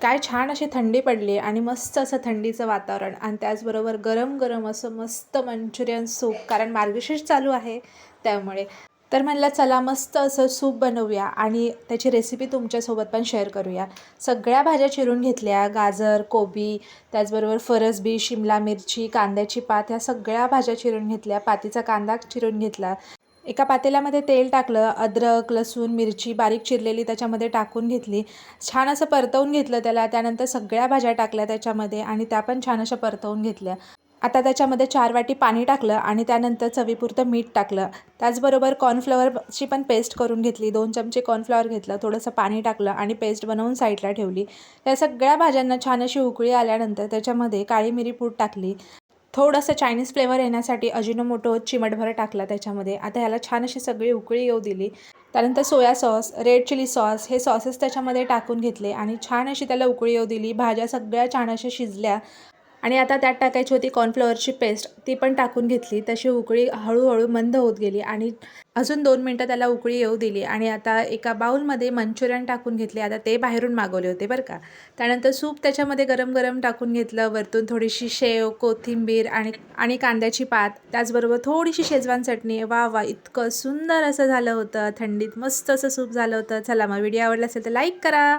काय छान अशी थंडी पडली आणि मस्त असं थंडीचं वातावरण आणि त्याचबरोबर गरम गरम असं मस्त मंचुरियन सूप, कारण मार्गशीर्ष चालू आहे त्यामुळे. तर म्हणलं चला मस्त असं सूप बनवूया आणि त्याची रेसिपी तुमच्यासोबत पण शेअर करूया. सगळ्या भाज्या चिरून घेतल्या, गाजर, कोबी, त्याचबरोबर फरसबी, शिमला मिरची, कांद्याची पात, ह्या सगळ्या भाज्या चिरून घेतल्या. पातीचा कांदा चिरून घेतला. एका पातेल्यामध्ये तेल टाकलं, अद्रक, लसूण, मिरची बारीक चिरलेली त्याच्यामध्ये टाकून घेतली. छान असं परतवून घेतलं त्याला. त्यानंतर सगळ्या भाज्या टाकल्या त्याच्यामध्ये आणि त्या पण छान अशा परतवून घेतल्या. आता त्याच्यामध्ये 4 वाटी पाणी टाकलं आणि त्यानंतर चवीपुरतं मीठ टाकलं. त्याचबरोबर कॉर्नफ्लॉवरची पण पेस्ट करून घेतली. 2 चमचे कॉर्नफ्लॉवर घेतलं, थोडंसं पाणी टाकलं आणि पेस्ट बनवून साईडला ठेवली. त्या सगळ्या भाज्यांना छान अशी उकळी आल्यानंतर त्याच्यामध्ये काळी मिरी पूड टाकली. थोडंसं चायनीज फ्लेवर येण्यासाठी अजिनोमोटो चिमटभर टाकला त्याच्यामध्ये. आता ह्याला छान अशी सगळी उकळी येऊ दिली. त्यानंतर soya sauce, red chilli sauce sauces सॉसेस त्याच्यामध्ये टाकून घेतले आणि छान अशी त्याला उकळी येऊ दिली. भाज्या सगळ्या छान अशा शिजल्या आणि आता त्यात टाकायची होती कॉर्नफ्लॉवरची पेस्ट, ती पण टाकून घेतली. तशी उकळी हळूहळू मंद होत गेली आणि अजून 2 मिनटं त्याला उकळी येऊ दिली आणि आता एका बाउलमध्ये मंचुरियन टाकून घेतले. आता ते बाहेरून मागवले होते बरं का. त्यानंतर सूप त्याच्यामध्ये गरम गरम टाकून घेतलं. वरतून थोडीशी शेव, कोथिंबीर आणि कांद्याची पात, त्याचबरोबर थोडीशी शेजवान चटणी. वा वा, इतकं सुंदर असं झालं होतं. थंडीत मस्त असं सूप झालं होतं. चला मग व्हिडिओ आवडला असेल तर लाईक करा.